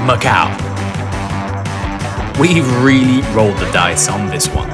Macau. We've really rolled the dice on this one.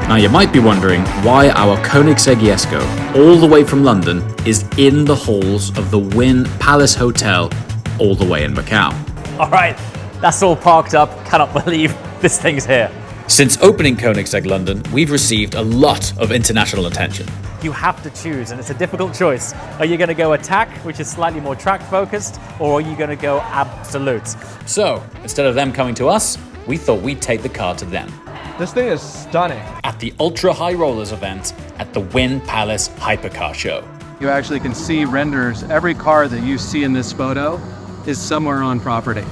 Now you might be wondering why our Koenigsegg Jesko, all the way from London, is in the halls of the Wynn Palace Hotel, all the way in Macau. All right, that's all parked up. Cannot believe this thing's here. Since opening Koenigsegg London, we've received a lot of international attention. You have to choose, and it's a difficult choice. Are you going to go attack, which is slightly more track focused, or are you going to go absolute? So, instead of them coming to us, we thought we'd take the car to them. This thing is stunning. At the Ultra High Rollers event at the Wynn Palace Hypercar Show. You actually can see renders. Every car that you see in this photo is somewhere on property.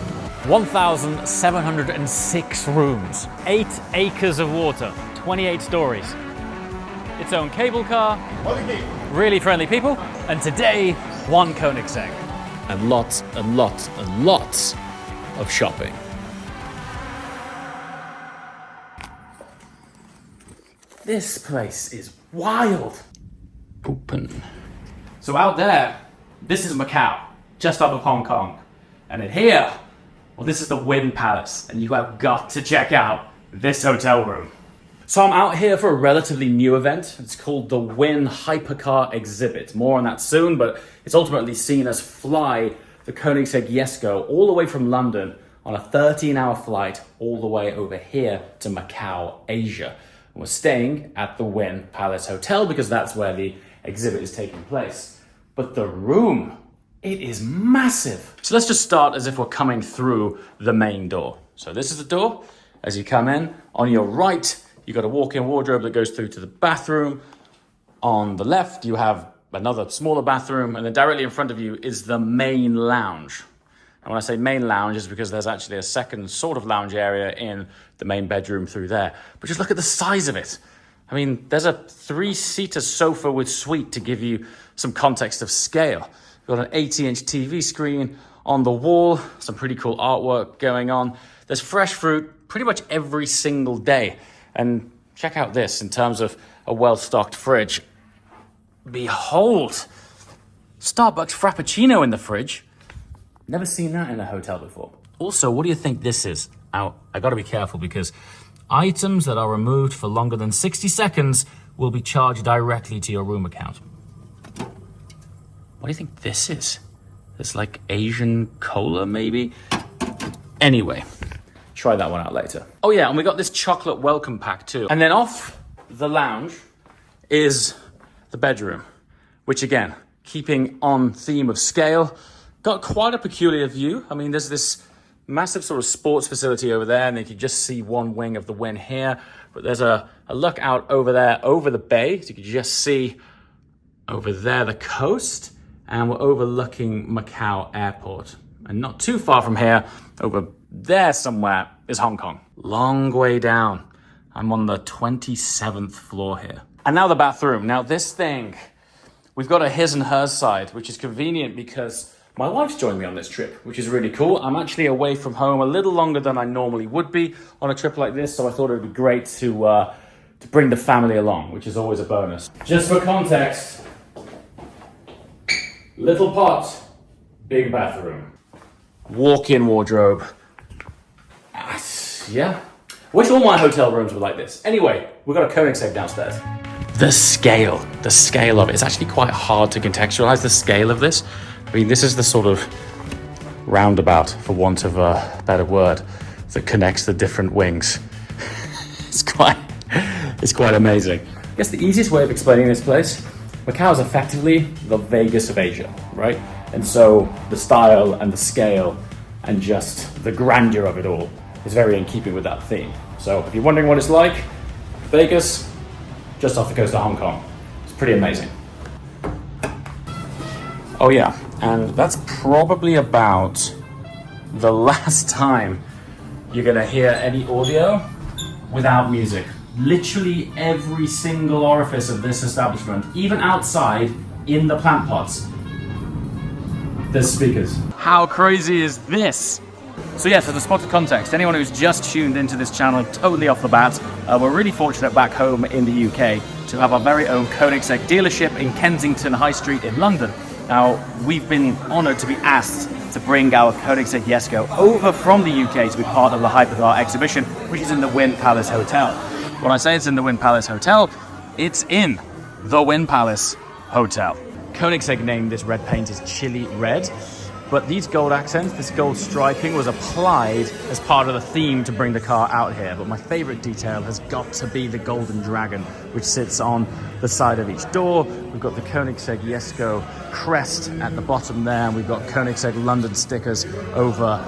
1,706 rooms, 8 acres of water, 28 stories. Its own cable car, really friendly people, and today, one Koenigsegg. And lots and lots and lots of shopping. This place is wild. Open. So out there, this is Macau, just off of Hong Kong. And in here, well, this is the Wynn Palace, and you have got to check out this hotel room. So I'm out here for a relatively new event. It's called the Wynn Hypercar Exhibit. More on that soon, but it's ultimately seen as fly the Koenigsegg Jesko all the way from London on a 13-hour flight all the way over here to Macau, Asia. And we're staying at the Wynn Palace Hotel because that's where the exhibit is taking place. But the room, it is massive. So let's just start as if we're coming through the main door. So this is the door. As you come in, on your right, you've got a walk-in wardrobe that goes through to the bathroom. On the left, you have another smaller bathroom, and then directly in front of you is the main lounge. And when I say main lounge, it's because there's actually a second sort of lounge area in the main bedroom through there. But just look at the size of it. I mean, there's a 3-seater sofa with suite to give you some context of scale. You've got an 80-inch TV screen on the wall, some pretty cool artwork going on. There's fresh fruit pretty much every single day. And check out this in terms of a well-stocked fridge. Behold, Starbucks Frappuccino in the fridge. Never seen that in a hotel before. Also, what do you think this is? Now, I gotta be careful because items that are removed for longer than 60 seconds will be charged directly to your room account. What do you think this is? It's like Asian cola, maybe? Anyway, try that one out later. Oh yeah, and we got this chocolate welcome pack too. And then off the lounge is the bedroom, which again, keeping on theme of scale, got quite a peculiar view. I mean, there's this massive sort of sports facility over there, and you can just see one wing of the Wynn here. But there's a look out over there, over the bay. So you can just see over there the coast, and we're overlooking Macau Airport. And not too far from here, over there somewhere, is Hong Kong. Long way down. I'm on the 27th floor here. And now the bathroom. Now this thing, we've got a his and hers side, which is convenient because my wife's joined me on this trip, which is really cool. I'm actually away from home a little longer than I normally would be on a trip like this, so I thought it would be great to bring the family along, which is always a bonus. Just for context, little pot, big bathroom. Walk-in wardrobe. Yeah. Wish all my hotel rooms were like this. Anyway, we've got a Koenigsegg downstairs. The scale of it. It's actually quite hard to contextualize the scale of this. I mean, this is the sort of roundabout, for want of a better word, that connects the different wings. It's quite amazing. I guess the easiest way of explaining this place, Macau is effectively the Vegas of Asia, right? And so the style and the scale and just the grandeur of it all is very in keeping with that theme. So if you're wondering what it's like, Vegas, just off the coast of Hong Kong. It's pretty amazing. Oh yeah, and that's probably about the last time you're gonna hear any audio without music. Literally every single orifice of this establishment, even outside in the plant pots, there's speakers. How crazy is this? So yeah, for the spot of context, anyone who's just tuned into this channel totally off the bat, we're really fortunate back home in the UK to have our very own Koenigsegg dealership in Kensington High Street in London. Now, we've been honoured to be asked to bring our Koenigsegg Jesko over from the UK to be part of the Hypercar exhibition, which is in the Wynn Palace Hotel. When I say it's in the Wynn Palace Hotel, it's in the Wynn Palace Hotel. Koenigsegg named this red paint as chili red, but these gold accents, this gold striping, was applied as part of the theme to bring the car out here. But my favorite detail has got to be the golden dragon, which sits on the side of each door. We've got the Koenigsegg Jesko crest at the bottom there, and we've got Koenigsegg London stickers over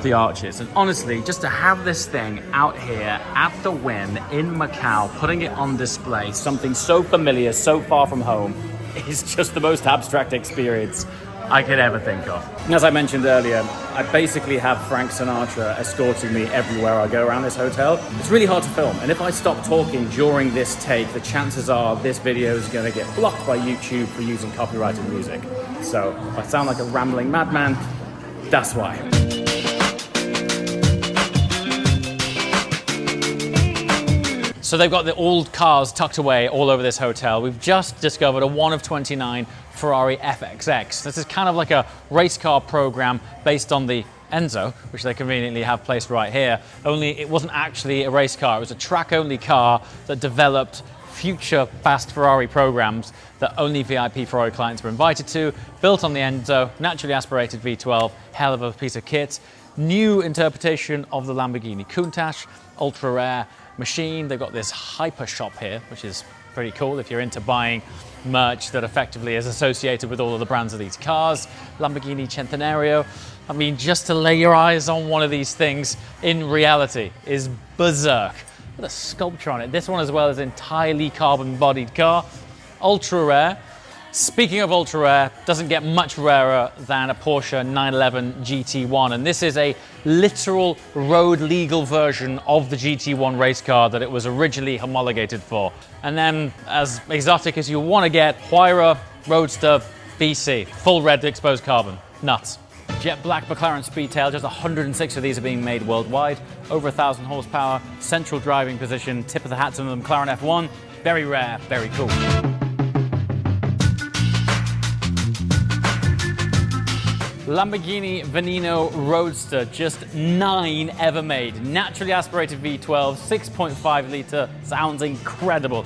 the arches. And honestly, just to have this thing out here at the Wynn in Macau, putting it on display, something so familiar, so far from home, is just the most abstract experience I could ever think of. And as I mentioned earlier, I basically have Frank Sinatra escorting me everywhere I go around this hotel. It's really hard to film, and if I stop talking during this take, the chances are this video is going to get blocked by YouTube for using copyrighted music. So if I sound like a rambling madman, that's why. So they've got the old cars tucked away all over this hotel. We've just discovered a 1 of 29 Ferrari FXX. This is kind of like a race car program based on the Enzo, which they conveniently have placed right here, only it wasn't actually a race car. It was a track-only car that developed future fast Ferrari programs that only VIP Ferrari clients were invited to, built on the Enzo, naturally aspirated V12, hell of a piece of kit. New interpretation of the Lamborghini Countach, ultra rare machine. They've got this hyper shop here, which is pretty cool if you're into buying merch that effectively is associated with all of the brands of these cars. Lamborghini Centenario. I mean, just to lay your eyes on one of these things in reality is berserk. With a sculpture on it. This one as well is entirely carbon bodied car. Ultra rare. Speaking of ultra rare, doesn't get much rarer than a Porsche 911 GT1, and this is a literal road legal version of the GT1 race car that it was originally homologated for. And then, as exotic as you want to get, Huayra Roadster BC, full red exposed carbon. Nuts. Jet black McLaren Speedtail, just 106 of these are being made worldwide, over 1,000 horsepower, central driving position, tip of the hat to the McLaren F1, very rare, very cool. Lamborghini Veneno Roadster, just 9 ever made. Naturally aspirated V12, 6.5 litre, sounds incredible.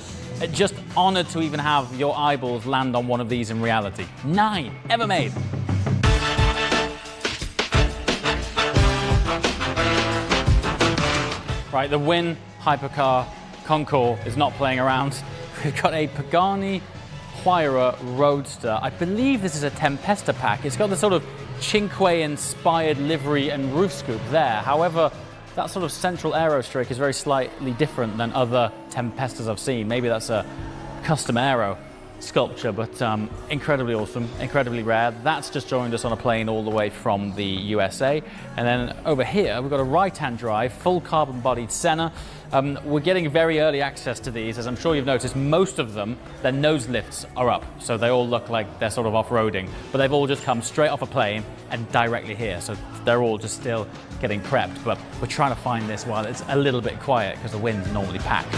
Just honoured to even have your eyeballs land on one of these in reality. 9 ever made. Right, the Wynn Hypercar Concours is not playing around. We've got a Pagani Huayra Roadster. I believe this is a Tempesta pack. It's got the sort of Cinque-inspired livery and roof scoop there. However, that sort of central aero stroke is very slightly different than other Tempestas I've seen. Maybe that's a custom aero sculpture, but incredibly awesome, incredibly rare. That's just joined us on a plane all the way from the USA. And then over here, we've got a right-hand drive, full carbon-bodied Senna. We're getting very early access to these. As I'm sure you've noticed, most of them, their nose lifts are up, so they all look like they're sort of off-roading, but they've all just come straight off a plane and directly here, so they're all just still getting prepped. But we're trying to find this while it's a little bit quiet because the Wynn's normally packed.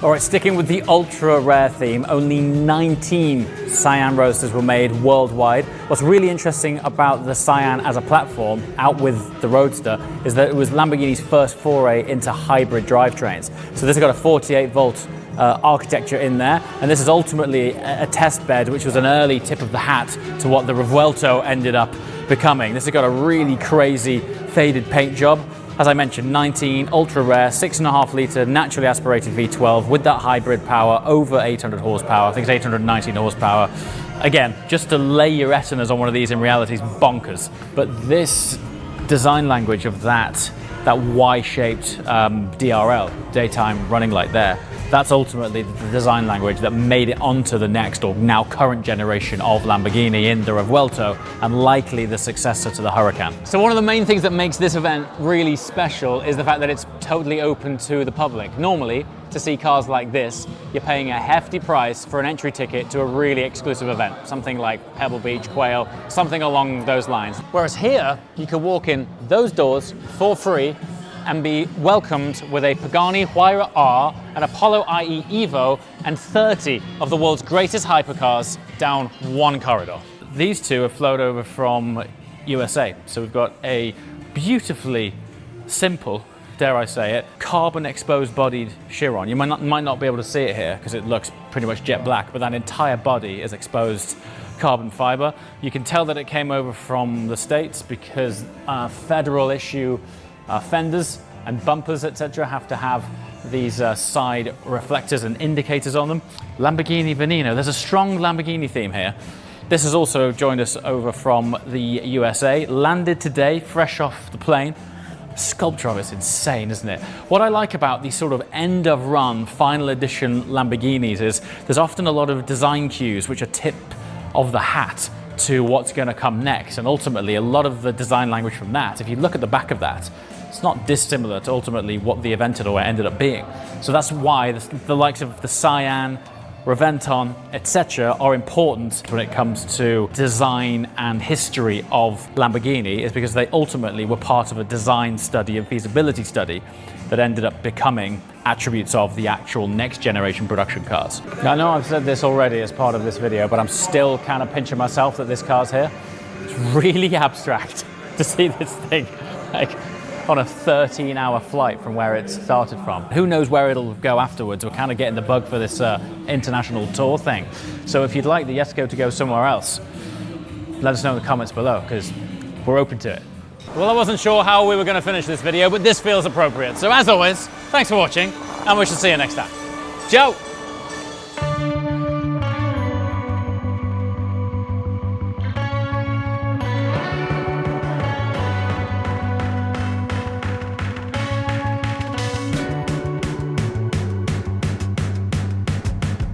All right, sticking with the ultra rare theme, only 19 Sian Roadsters were made worldwide. What's really interesting about the Sian as a platform, out with the Roadster, is that it was Lamborghini's first foray into hybrid drivetrains. So this has got a 48-volt architecture in there, and this is ultimately a test bed, which was an early tip of the hat to what the Revuelto ended up becoming. This has got a really crazy faded paint job. As I mentioned, 19 ultra rare, 6.5 litre naturally aspirated V12 with that hybrid power, over 800 horsepower. I think it's 819 horsepower. Again, just to lay your retinas on one of these in reality is bonkers. But this design language of that Y-shaped DRL, daytime running light there, that's ultimately the design language that made it onto the next or now current generation of Lamborghini in the Revuelto, and likely the successor to the Huracan. So one of the main things that makes this event really special is the fact that it's totally open to the public. Normally, to see cars like this, you're paying a hefty price for an entry ticket to a really exclusive event, something like Pebble Beach, Quail, something along those lines. Whereas here, you can walk in those doors for free and be welcomed with a Pagani Huayra R, an Apollo IE Evo, and 30 of the world's greatest hypercars down one corridor. These two have flowed over from USA, so we've got a beautifully simple, dare I say it, carbon exposed bodied Chiron. You might not be able to see it here because it looks pretty much jet black, but that entire body is exposed carbon fiber. You can tell that it came over from the States because federal issue fenders and bumpers, etc., have to have these side reflectors and indicators on them. Lamborghini Veneno, there's a strong Lamborghini theme here. This has also joined us over from the USA, landed today, fresh off the plane. Sculpture of it's insane, isn't it? What I like about these sort of end of run final edition Lamborghinis is there's often a lot of design cues which are tip of the hat to what's going to come next, and ultimately a lot of the design language from that, if you look at the back of that, it's not dissimilar to ultimately what the Aventador ended up being. So that's why the likes of the Sian, Reventon, etc. are important when it comes to design and history of Lamborghini, is because they ultimately were part of a design study and feasibility study that ended up becoming attributes of the actual next generation production cars. Now, I know I've said this already as part of this video, but I'm still kind of pinching myself that this car's here. It's really abstract to see this thing like on a 13-hour flight from where it started from. Who knows where it'll go afterwards? We're kind of getting the bug for this international tour thing. So if you'd like the Jesko to go somewhere else, let us know in the comments below, because we're open to it. Well, I wasn't sure how we were going to finish this video, but this feels appropriate. So as always, thanks for watching, and we shall see you next time. Ciao!